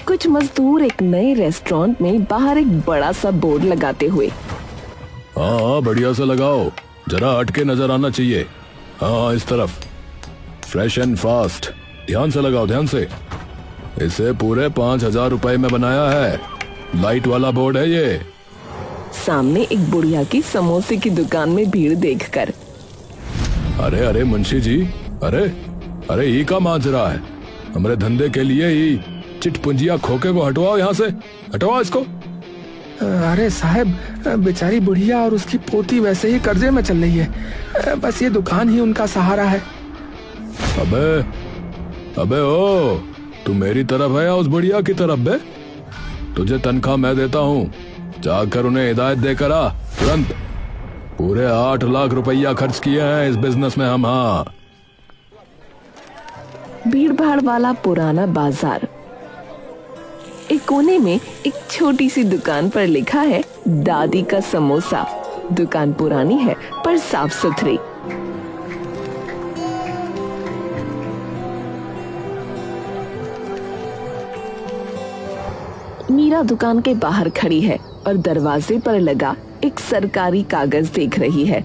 कुछ मजदूर एक नए रेस्टोरेंट में बाहर एक बड़ा सा बोर्ड लगाते हुए। हाँ बढ़िया से लगाओ, जरा हटके नजर आना चाहिए। हाँ इस तरफ, फ्रेश एंड फास्ट, ध्यान से लगाओ, ध्यान से। इसे पूरे 5,000 रुपए में बनाया है, लाइट वाला बोर्ड है ये। सामने एक बुढ़िया की समोसे की दुकान में भीड़ देखकर, अरे अरे मुंशी जी, अरे अरे ये का माजरा है? हमारे धंधे के लिए ही चिटपुंजिया खोके को हटवाओ यहाँ से, हटवाओ इसको। अरे साहब, बेचारी बुढ़िया और उसकी पोती वैसे ही कर्जे में चल रही है, बस ये दुकान ही उनका सहारा है। अबे अबे ओ, तू मेरी तरफ है या उस बुढ़िया की तरफ बे? तुझे तनख्वाह मैं देता हूँ, जाकर उन्हें हिदायत देकर आ तुरंत। पूरे 8 लाख रुपया खर्च किए हैं इस बिजनेस में हम। हाँ, भीड़ भाड़ वाला पुराना बाजार। एक कोने में एक छोटी सी दुकान पर लिखा है दादी का समोसा। दुकान पुरानी है पर साफ सुथरी। मीरा दुकान के बाहर खड़ी है और दरवाजे पर लगा एक सरकारी कागज देख रही है।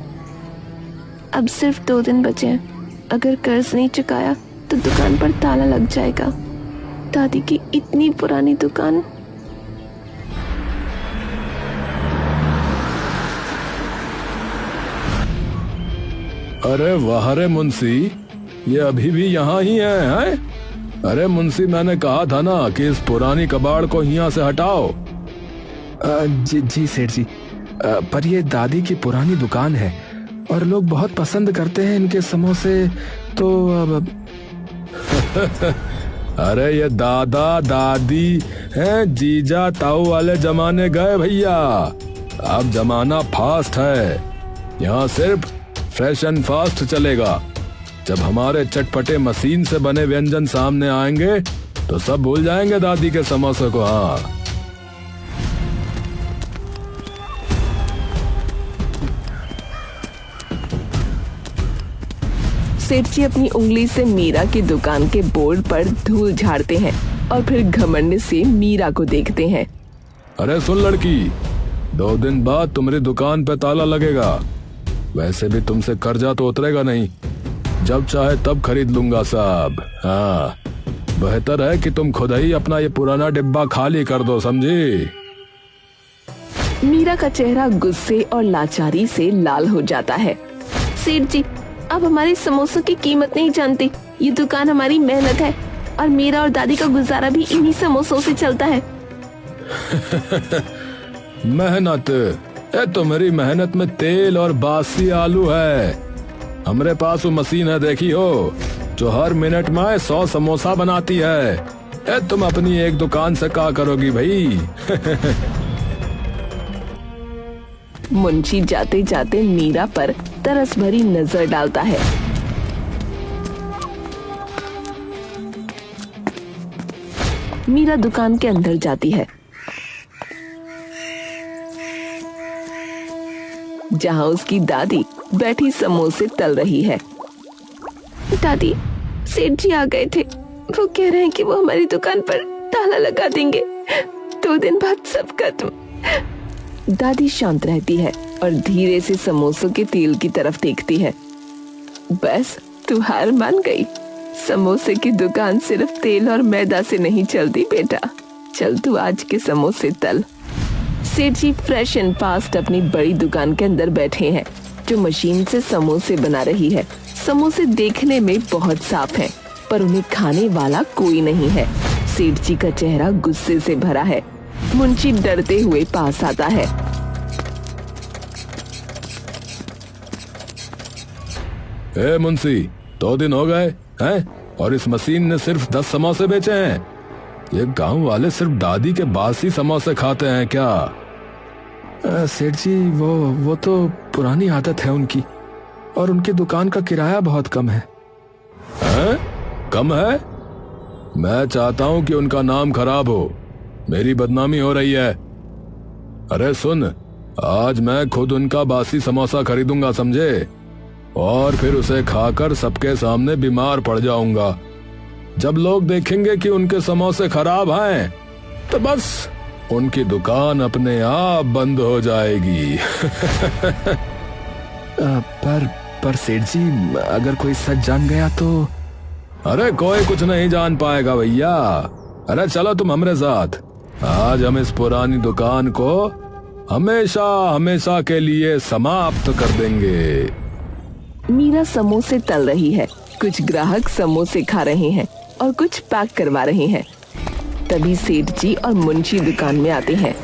अब सिर्फ 2 दिन बचे हैं, अगर कर्ज नहीं चुकाया तो दुकान पर ताला लग जाएगा। दादी की इतनी पुरानी दुकान। अरे वाह रे मुंशी, ये अभी भी यहाँ ही है? अरे मुंशी, मैंने कहा था ना कि इस पुरानी कबाड़ को यहाँ से हटाओ। जी सेठ जी, पर ये दादी की पुरानी दुकान है और लोग बहुत पसंद करते हैं इनके समोसे, तो अब अरे ये दादा दादी हैं, जीजा ताऊ वाले जमाने गए भैया। अब जमाना फास्ट है, यहाँ सिर्फ फ्रेश एंड फास्ट चलेगा। जब हमारे चटपटे मशीन से बने व्यंजन सामने आएंगे तो सब भूल जाएंगे दादी के समोसे को। हाँ, सेठ जी अपनी उंगली से मीरा की दुकान के बोर्ड पर धूल झाड़ते हैं और फिर घमंड से मीरा को देखते हैं। अरे सुन लड़की, 2 दिन बाद तुम्हारी दुकान पे ताला लगेगा। वैसे भी तुमसे कर्जा तो उतरेगा नहीं, जब चाहे तब खरीद लूंगा साहब। हाँ, बेहतर है कि तुम खुद ही अपना ये पुराना डिब्बा खाली कर दो, समझी? मीरा का चेहरा गुस्से और लाचारी से लाल हो जाता है। सेठ जी, आप हमारे समोसों की कीमत नहीं जानते। ये दुकान हमारी मेहनत है और मेरा और दादी का गुजारा भी इन्हीं समोसों से चलता है। मेहनत? तो मेरी मेहनत में तेल और बासी आलू है। हमारे पास वो मशीन है, देखी हो, जो हर मिनट में 100 समोसा बनाती है। तुम अपनी एक दुकान से क्या करोगी भाई? मुंशी जाते जाते मीरा पर तरस भरी नजर डालता है। मीरा दुकान के अंदर जाती है, जहां उसकी दादी बैठी समोसे तल रही है। दादी, सेठ जी आ गए थे। वो कह रहे हैं कि वो हमारी दुकान पर ताला लगा देंगे। 2 दिन बाद सब खत्म। दादी शांत रहती है और धीरे से समोसों के तेल की तरफ देखती है। बस तू हार मान गई। समोसे की दुकान सिर्फ तेल और मैदा से नहीं चलती बेटा। चल तू आज के समोसे तल। सेठ जी फ्रेश एंड फास्ट अपनी बड़ी दुकान के अंदर बैठे हैं, जो मशीन से समोसे बना रही है। समोसे देखने में बहुत साफ हैं, पर उन्हें खाने वाला कोई नहीं है। सेठ जी का चेहरा गुस्से से भरा है। मुंशी डरते हुए पास आता है। ए मुंशी, 2 दिन हो गए हैं और इस मशीन ने सिर्फ 10 समोसे बेचे हैं। ये गांव वाले सिर्फ दादी के बासी समोसे खाते हैं क्या? सेठ जी, वो तो पुरानी आदत है उनकी, और उनकी दुकान का किराया बहुत कम है। हैं? कम है? मैं चाहता हूं कि उनका नाम खराब हो, मेरी बदनामी हो रही है। अरे सुन, आज मैं खुद उनका बासी समोसा खरीदूंगा, समझे? और फिर उसे खाकर सबके सामने बीमार पड़ जाऊंगा। जब लोग देखेंगे कि उनके समोसे खराब हैं तो बस उनकी दुकान अपने आप बंद हो जाएगी। पर सेठ जी, अगर कोई सच जान गया तो? अरे कोई कुछ नहीं जान पाएगा भैया। अरे चलो तुम हमारे साथ। आज हम इस पुरानी दुकान को हमेशा हमेशा के लिए समाप्त कर देंगे। मीरा समोसे तल रही है। कुछ ग्राहक समोसे खा रहे हैं और कुछ पैक करवा रहे हैं। तभी सेठ जी और मुंशी दुकान में आते हैं।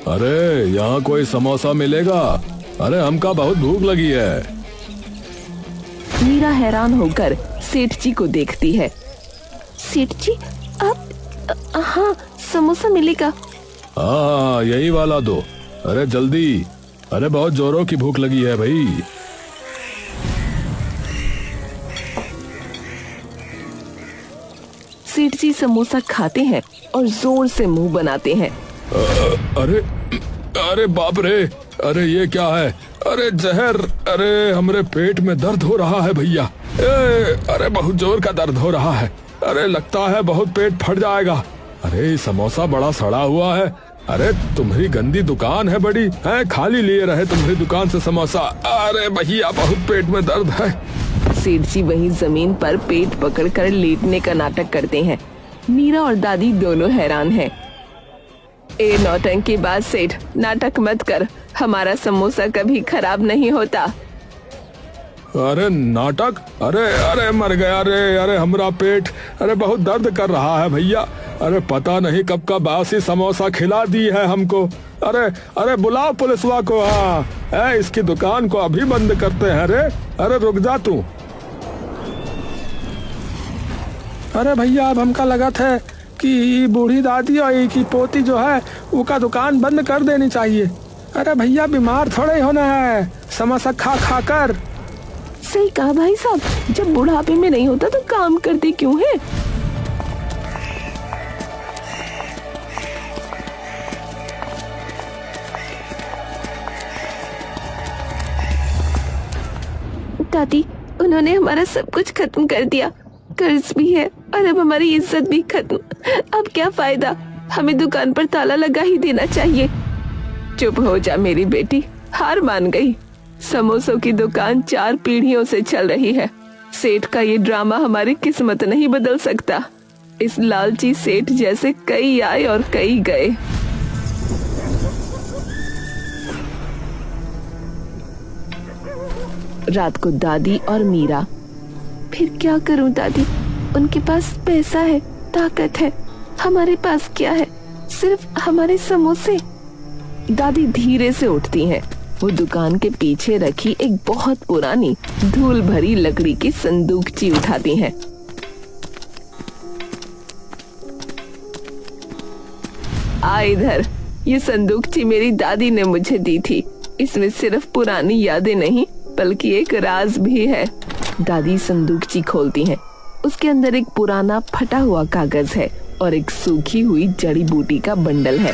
अरे यहाँ कोई समोसा मिलेगा? अरे हमका बहुत भूख लगी है। मीरा हैरान होकर सेठ जी को देखती है। सेठ जी, आप? हाँ, समोसा मिलेगा। हाँ, यही वाला दो। अरे जल्दी, अरे बहुत जोरों की भूख लगी है भाई। सेठ जी समोसा खाते हैं और जोर से मुंह बनाते हैं। अरे अरे बाप रे, अरे ये क्या है? अरे जहर! अरे हमरे पेट में दर्द हो रहा है भैया। अरे बहुत जोर का दर्द हो रहा है। अरे लगता है बहुत पेट फट जाएगा। अरे समोसा बड़ा सड़ा हुआ है। अरे तुम्हारी गंदी दुकान है बड़ी है, खाली लिए रहे तुम्हारी दुकान से समोसा। अरे भैया बहुत पेट में दर्द है। सेठ जी वहीं जमीन पर पेट पकड़कर लेटने का नाटक करते हैं। मीरा और दादी दोनों हैरान हैं। ए नौटंकी बाज सेठ, नाटक मत कर। हमारा समोसा कभी खराब नहीं होता। अरे नाटक? अरे अरे मर गया। अरे हमरा पेट अरे बहुत दर्द कर रहा है भैया। अरे पता नहीं कब का बासी समोसा खिला दी है हमको। अरे बुलाओ पुलिसवा को। हाँ, इसकी दुकान को अभी बंद करते हैं। अरे रुक जा तू। अरे भैया, अब हमका लगा था कि बूढ़ी दादी और की पोती जो है उसका दुकान बंद कर देनी चाहिए। अरे भैया, बीमार थोड़े ही होना है समोसा खा खा कर। सही कहा भाई साहब, जब बुढ़ापे में नहीं होता तो काम करते क्यों है? दादी, उन्होंने हमारा सब कुछ खत्म कर दिया। कर्ज भी है और अब हमारी इज्जत भी खत्म। अब क्या फायदा? हमें दुकान पर ताला लगा ही देना चाहिए। चुप हो जा मेरी बेटी, हार मान गई। समोसों की दुकान 4 पीढ़ियों से चल रही है। सेठ का ये ड्रामा हमारी किस्मत नहीं बदल सकता। इस लालची सेठ जैसे कई आए और कई गए। रात को दादी और मीरा। फिर क्या करूं दादी? उनके पास पैसा है, ताकत है, हमारे पास क्या है? सिर्फ हमारे समोसे। दादी धीरे से उठती हैं। वो दुकान के पीछे रखी एक बहुत पुरानी धूल भरी लकड़ी की संदूकची उठाती हैं। आ इधर, ये संदूकची मेरी दादी ने मुझे दी थी। इसमें सिर्फ पुरानी यादें नहीं बल्कि एक राज भी है। दादी संदूकची खोलती हैं। उसके अंदर एक पुराना फटा हुआ कागज है और एक सूखी हुई जड़ी बूटी का बंडल है।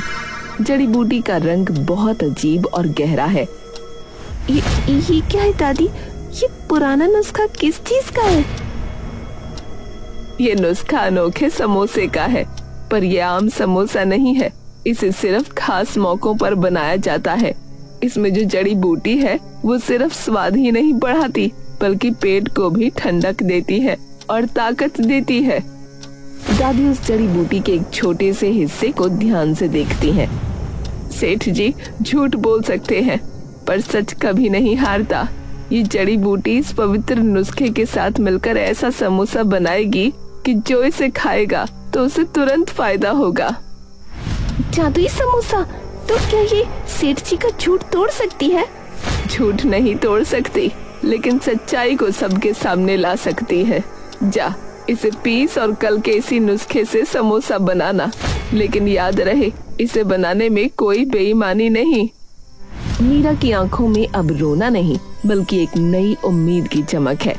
जड़ी बूटी का रंग बहुत अजीब और गहरा है। ये क्या है दादी? ये पुराना नुस्खा किस चीज का है? ये नुस्खा अनोखे समोसे का है, पर यह आम समोसा नहीं है। इसे सिर्फ खास मौकों पर बनाया जाता है। इसमें जो जड़ी बूटी है वो सिर्फ स्वाद ही नहीं बढ़ाती बल्कि पेट को भी ठंडक देती है और ताकत देती है। दादी उस जड़ी बूटी के एक छोटे से हिस्से को ध्यान से देखती हैं। सेठ जी झूठ बोल सकते हैं पर सच कभी नहीं हारता। ये जड़ी बूटी इस पवित्र नुस्खे के साथ मिलकर ऐसा समोसा बनाएगी कि जो इसे खाएगा तो उसे तुरंत फायदा होगा। जादुई समोसा? तो क्या ये सेठ जी का झूठ तोड़ सकती है? झूठ नहीं तोड़ सकती, लेकिन सच्चाई को सबके सामने ला सकती है। जा, इसे पीस और कल के इसी नुस्खे से समोसा बनाना। लेकिन याद रहे, इसे बनाने में कोई बेईमानी नहीं। मीरा की आंखों में अब रोना नहीं बल्कि एक नई उम्मीद की चमक है।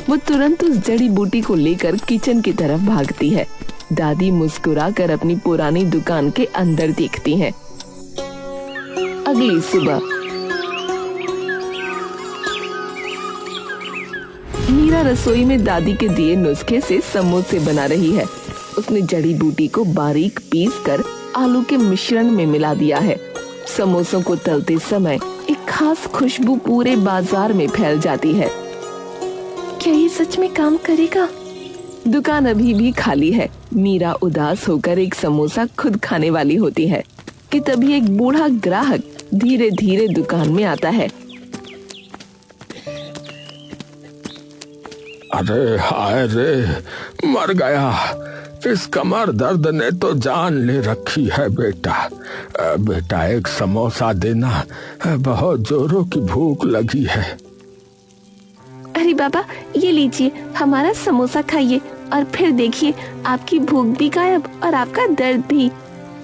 वो तुरंत उस जड़ी बूटी को लेकर किचन की तरफ भागती है। दादी मुस्कुराकर अपनी पुरानी दुकान के अंदर देखती हैं। अगली सुबह मीरा रसोई में दादी के दिए नुस्खे से समोसे बना रही है। उसने जड़ी बूटी को बारीक पीसकर आलू के मिश्रण में मिला दिया है। समोसों को तलते समय एक खास खुशबू पूरे बाजार में फैल जाती है। क्या ये सच में काम करेगा? दुकान अभी भी खाली है। मीरा उदास होकर एक समोसा खुद खाने वाली होती है कि तभी एक बूढ़ा ग्राहक धीरे धीरे दुकान में आता है। अरे हाय रे, मर गया। इस कमर दर्द ने तो जान ले रखी है बेटा। बेटा एक समोसा देना, बहुत जोरों की भूख लगी है। अरे बाबा, ये लीजिए हमारा समोसा खाइए और फिर देखिए आपकी भूख भी गायब और आपका दर्द भी।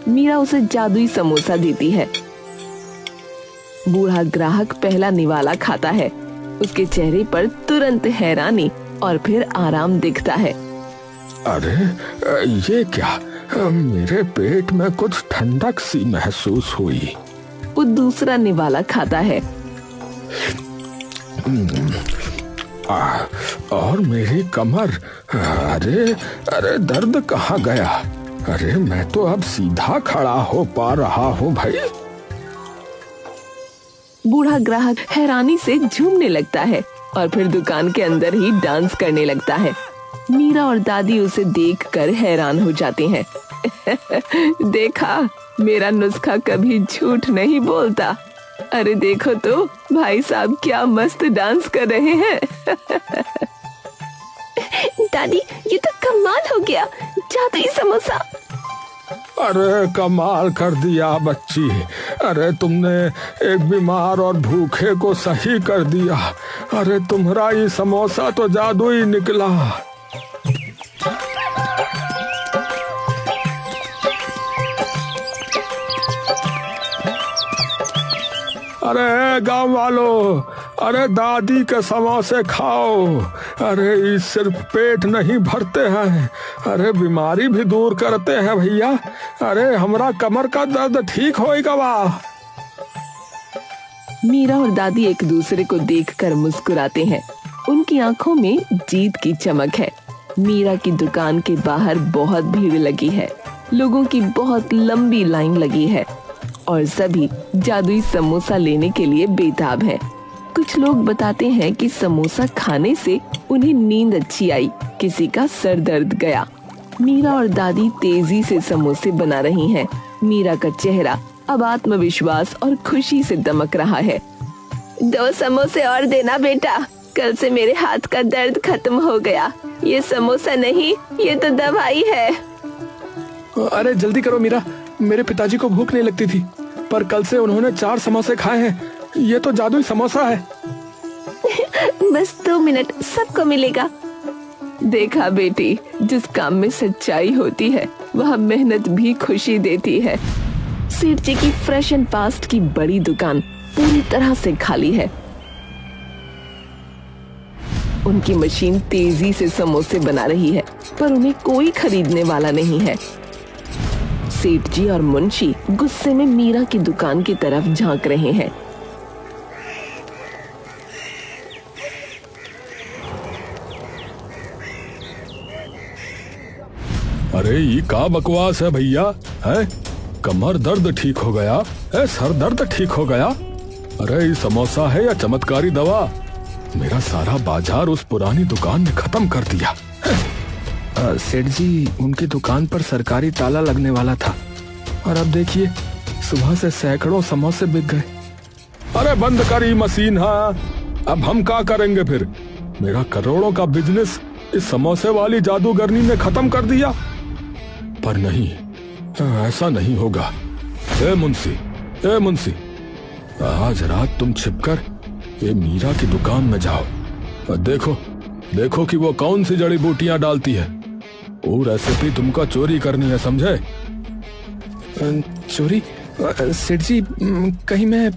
मीरा उसे जादुई समोसा देती है। बूढ़ा ग्राहक पहला निवाला खाता है। उसके चेहरे पर तुरंत हैरानी और फिर आराम दिखता है। अरे ये क्या? मेरे पेट में कुछ ठंडक सी महसूस हुई। वो दूसरा निवाला खाता है। और मेरी कमर, अरे अरे दर्द कहाँ गया? अरे मैं तो अब सीधा खड़ा हो पा रहा हूँ भाई। बूढ़ा ग्राहक हैरानी से झूमने लगता है और फिर दुकान के अंदर ही डांस करने लगता है। मीरा और दादी उसे देखकर हैरान हो जाते हैं। देखा, मेरा नुस्खा कभी झूठ नहीं बोलता। अरे देखो तो भाई साहब क्या मस्त डांस कर रहे हैं। दादी, ये तो कमाल हो गया, जादुई समोसा। अरे कमाल कर दिया बच्ची। अरे तुमने एक बीमार और भूखे को सही कर दिया। अरे तुम्हारा ये समोसा तो जादुई निकला। अरे गांव वालों, अरे दादी के समोसे खाओ। अरे ये सिर्फ पेट नहीं भरते हैं, अरे बीमारी भी दूर करते हैं भैया। अरे हमारा कमर का दर्द ठीक होएगा। वाह। मीरा और दादी एक दूसरे को देखकर मुस्कुराते हैं। उनकी आंखों में जीत की चमक है। मीरा की दुकान के बाहर बहुत भीड़ लगी है। लोगों की बहुत लंबी लाइन लगी है और सभी जादुई समोसा लेने के लिए बेताब हैं। कुछ लोग बताते हैं कि समोसा खाने से उन्हें नींद अच्छी आई, किसी का सर दर्द गया। मीरा और दादी तेजी से समोसे बना रही हैं। मीरा का चेहरा अब आत्मविश्वास और खुशी से दमक रहा है। 2 समोसे और देना बेटा, कल से मेरे हाथ का दर्द खत्म हो गया। ये समोसा नहीं, ये तो दवाई है। अरे जल्दी करो मीरा, मेरे पिताजी को भूख नहीं लगती थी, पर कल से उन्होंने 4 समोसे खाए हैं। ये तो जादुई समोसा है। बस 2 मिनट, सबको मिलेगा। देखा बेटी, जिस काम में सच्चाई होती है वह मेहनत भी खुशी देती है। सेठ जी की फ्रेश एंड फास्ट की बड़ी दुकान पूरी तरह से खाली है। उनकी मशीन तेजी से समोसे बना रही है, पर उन्हें कोई खरीदने वाला नहीं है। सेठ जी और मुंशी गुस्से में मीरा की दुकान की तरफ झांक रहे हैं। अरे ये का बकवास है भैया? है कमर दर्द ठीक हो गया है, सर दर्द ठीक हो गया। अरे ये समोसा है या चमत्कारी दवा? मेरा सारा बाजार उस पुरानी दुकान ने खत्म कर दिया। सेठ जी, उनकी दुकान पर सरकारी ताला लगने वाला था और अब देखिए सुबह से सैकड़ों समोसे बिक गए। अरे बंद करी मशीन। हाँ, अब हम क्या करेंगे फिर? मेरा करोड़ों का बिजनेस इस समोसे वाली जादूगरनी ने खत्म कर दिया। पर नहीं, ऐसा नहीं होगा। ए मुंशी, आज रात तुम छिपकर ये मीरा की दुकान में जाओ और देखो कि वो कौन सी जड़ी बूटियां डालती है। वो रेसिपी तुमको चोरी करनी है, समझे? चोरी? सेठ जी, कहीं मैं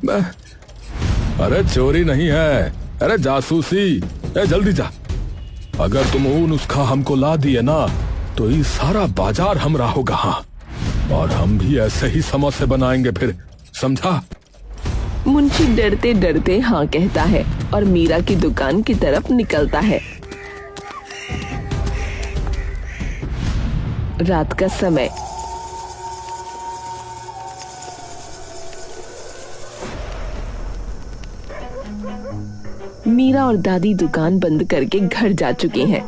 अरे चोरी नहीं है, अरे जासूसी। जल्दी जा। अगर तुम वो नुस्खा हमको ला दिए ना तो ये सारा बाजार हमरा होगा। हाँ, और हम भी ऐसे ही समोसे बनाएंगे फिर, समझा? मुंशी डरते डरते हाँ कहता है और मीरा की दुकान की तरफ निकलता है। रात का समय। मीरा और दादी दुकान बंद करके घर जा चुके हैं।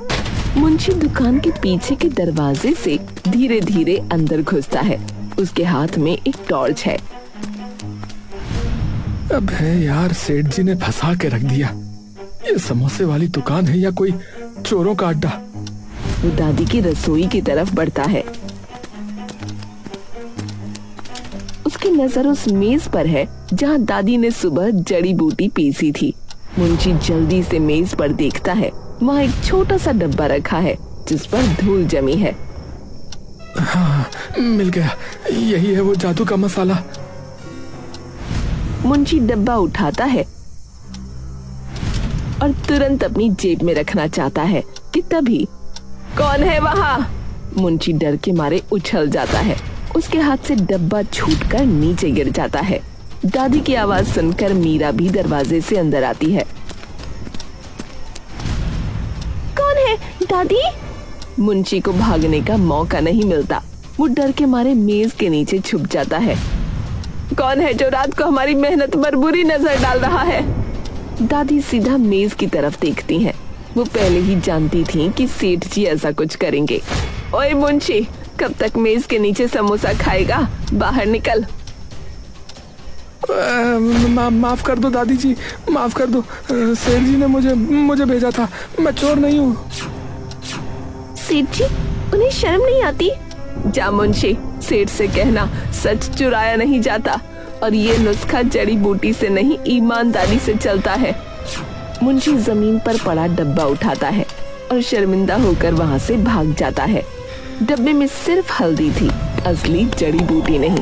मुंशी दुकान के पीछे के दरवाजे से धीरे धीरे अंदर घुसता है। उसके हाथ में एक टॉर्च है। अबे यार, सेठ जी ने फंसा के रख दिया। ये समोसे वाली दुकान है या कोई चोरों का अड्डा? वो दादी की रसोई की तरफ बढ़ता है। उसकी नजर उस मेज पर है जहाँ दादी ने सुबह जड़ी बूटी पीसी थी। मुंशी जल्दी से मेज पर देखता है। वहाँ एक छोटा सा डब्बा रखा है जिस पर धूल जमी है। हाँ, मिल गया। यही है वो जादू का मसाला। मुंशी डब्बा उठाता है और तुरंत अपनी जेब में रखना चाहता है कि तभी कौन है वहाँ? मुंशी डर के मारे उछल जाता है। उसके हाथ से डब्बा छूटकर नीचे गिर जाता है। दादी की आवाज सुनकर मीरा भी दरवाजे से अंदर आती है। कौन है दादी? मुंशी को भागने का मौका नहीं मिलता। वो डर के मारे मेज के नीचे छुप जाता है। कौन है जो रात को हमारी मेहनत पर बुरी नजर डाल रहा है? दादी सीधा मेज की तरफ देखती हैं। वो पहले ही जानती थीं कि सेठ जी ऐसा कुछ करेंगे। ओए मुंशी, कब तक मेज के नीचे समोसा खाएगा? बाहर निकल। माफ कर दो दादी जी, माफ कर दो। सेठ जी ने मुझे भेजा था। मैं चोर नहीं हूँ। सेठ जी, उन्हें शर्म नहीं आती? जा मुंशी, सेठ से कहना सच चुराया नहीं जाता और ये नुस्खा जड़ी बूटी से नहीं ईमानदारी से चलता है। मुंशी जमीन पर पड़ा डब्बा उठाता है और शर्मिंदा होकर वहाँ से भाग जाता है। डब्बे में सिर्फ हल्दी थी, असली जड़ी बूटी नहीं।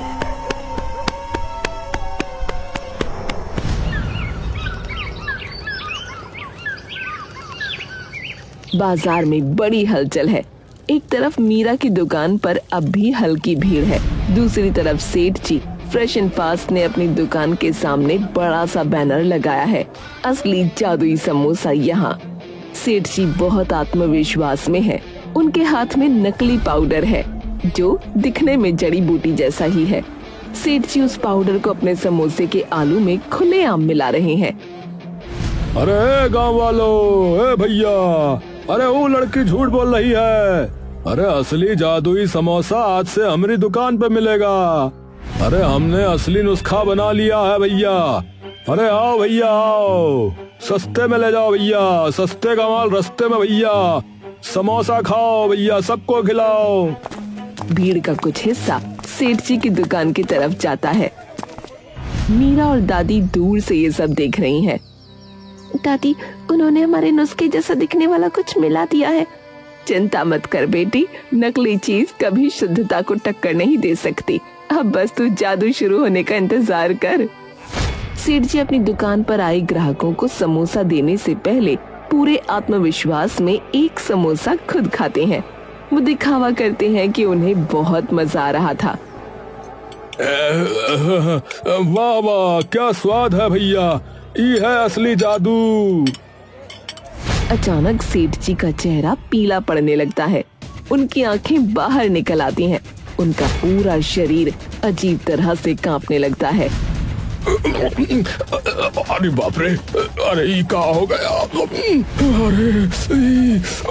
बाजार में बड़ी हलचल है। एक तरफ मीरा की दुकान पर अब भी हल्की भीड़ है। दूसरी तरफ सेठ जी फ्रेश एंड फास्ट ने अपनी दुकान के सामने बड़ा सा बैनर लगाया है, असली जादुई समोसा यहाँ। सेठ जी बहुत आत्मविश्वास में है। उनके हाथ में नकली पाउडर है जो दिखने में जड़ी बूटी जैसा ही है। सेठ जी उस पाउडर को अपने समोसे के आलू में खुलेआम मिला रहे हैं। अरे गांव वालों, भैया, अरे वो लड़की झूठ बोल रही है। अरे असली जादुई समोसा आज से हमारी दुकान पे मिलेगा। अरे हमने असली नुस्खा बना लिया है भैया। अरे आओ भैया आओ, सस्ते में ले जाओ भैया, सस्ते का माल रस्ते में भैया। समोसा खाओ भैया, सबको खिलाओ। भीड़ का कुछ हिस्सा सेठ जी की दुकान की तरफ जाता है। मीरा और दादी दूर से ये सब देख रही हैं। दादी, उन्होंने हमारे नुस्खे जैसा दिखने वाला कुछ मिला दिया है। चिंता मत कर बेटी, नकली चीज कभी शुद्धता को टक्कर नहीं दे सकती। अब बस तू जादू शुरू होने का इंतजार कर। सेठ जी अपनी दुकान पर आए ग्राहकों को समोसा देने से पहले पूरे आत्मविश्वास में एक समोसा खुद खाते हैं। वो दिखावा करते हैं कि उन्हें बहुत मजा आ रहा था। वाह वाह, क्या स्वाद है भैया, ये है असली जादू। अचानक सेठ जी का चेहरा पीला पड़ने लगता है। उनकी आंखें बाहर निकल आती हैं। उनका पूरा शरीर अजीब तरह से कांपने लगता है। अरे बाप रे, अरे ये क्या हो गया?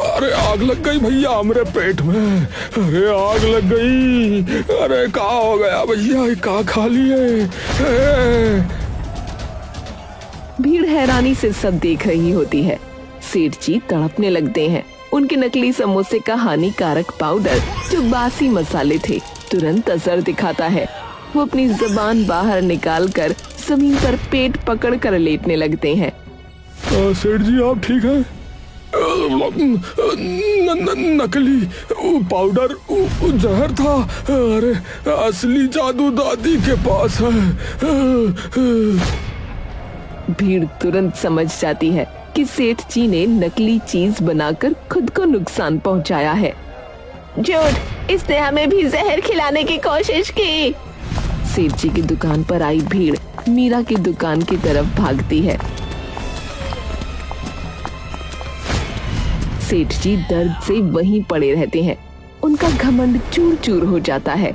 अरे आग लग गई भैया हमरे पेट में। अरे आग लग गई। अरे क्या हो गया भैया, ये क्या खा लिए? भीड़ हैरानी से सब देख रही होती है। सेठ जी तड़पने लगते हैं। उनके नकली समोसे का हानिकारक पाउडर जो बासी मसाले थे तुरंत असर दिखाता है। वो अपनी जुबान बाहर निकालकर जमीन पर पेट पकड़कर लेटने लगते हैं। सेठ जी आप ठीक हैं? नकली पाउडर जहर था। अरे असली जादू दादी के पास है। भीड़ तुरंत समझ जाती है कि सेठ जी ने नकली चीज बनाकर खुद को नुकसान पहुंचाया है। झूठ, इसने हमें भी जहर खिलाने की कोशिश की। सेठ जी की दुकान पर आई भीड़ मीरा की दुकान की तरफ भागती है। सेठ जी दर्द से वहीं पड़े रहते हैं। उनका घमंड चूर चूर हो जाता है।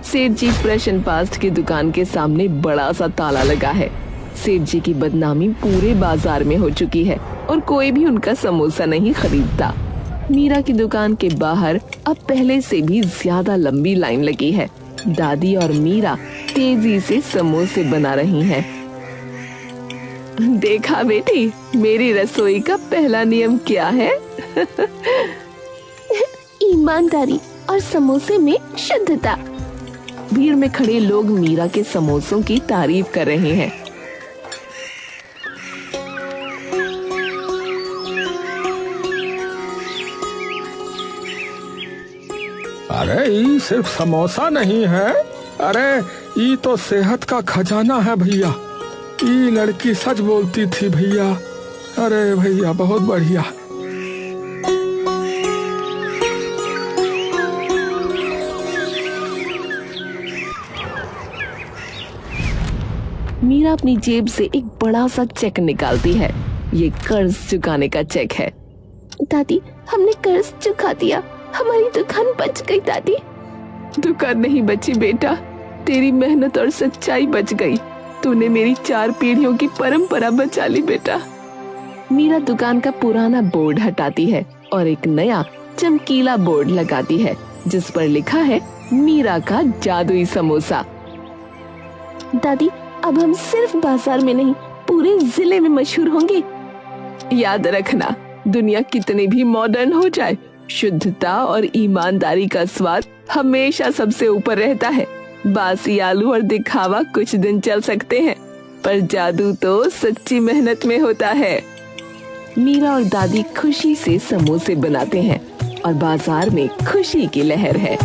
सेठ जी फ्रेश एंड फास्ट की दुकान के सामने बड़ा सा ताला लगा है। सेठ जी की बदनामी पूरे बाजार में हो चुकी है और कोई भी उनका समोसा नहीं खरीदता। मीरा की दुकान के बाहर अब पहले से भी ज्यादा लंबी लाइन लगी है। दादी और मीरा तेजी से समोसे बना रही हैं। देखा बेटी, मेरी रसोई का पहला नियम क्या है? ईमानदारी और समोसे में शुद्धता। भीड़ में खड़े लोग मीरा के समोसों की तारीफ कर रहे हैं। अरे ये सिर्फ समोसा नहीं है, अरे ये तो सेहत का खजाना है भैया। ये लड़की सच बोलती थी भैया। अरे भैया बहुत बढ़िया। मीरा अपनी जेब से एक बड़ा सा चेक निकालती है। ये कर्ज चुकाने का चेक है। दादी, हमने कर्ज चुका दिया, हमारी दुकान बच गई। दादी, दुकान नहीं बची बेटा, तेरी मेहनत और सच्चाई बच गई। तूने मेरी 4 पीढ़ियों की परंपरा बचा ली बेटा। मीरा दुकान का पुराना बोर्ड हटाती है और एक नया चमकीला बोर्ड लगाती है जिस पर लिखा है मीरा का जादुई समोसा। दादी, अब हम सिर्फ बाजार में नहीं पूरे जिले में मशहूर होंगे। याद रखना, दुनिया कितनी भी मॉडर्न हो जाए, शुद्धता और ईमानदारी का स्वाद हमेशा सबसे ऊपर रहता है। बासी आलू और दिखावा कुछ दिन चल सकते हैं, पर जादू तो सच्ची मेहनत में होता है। मीरा और दादी खुशी से समोसे बनाते हैं और बाजार में खुशी की लहर है।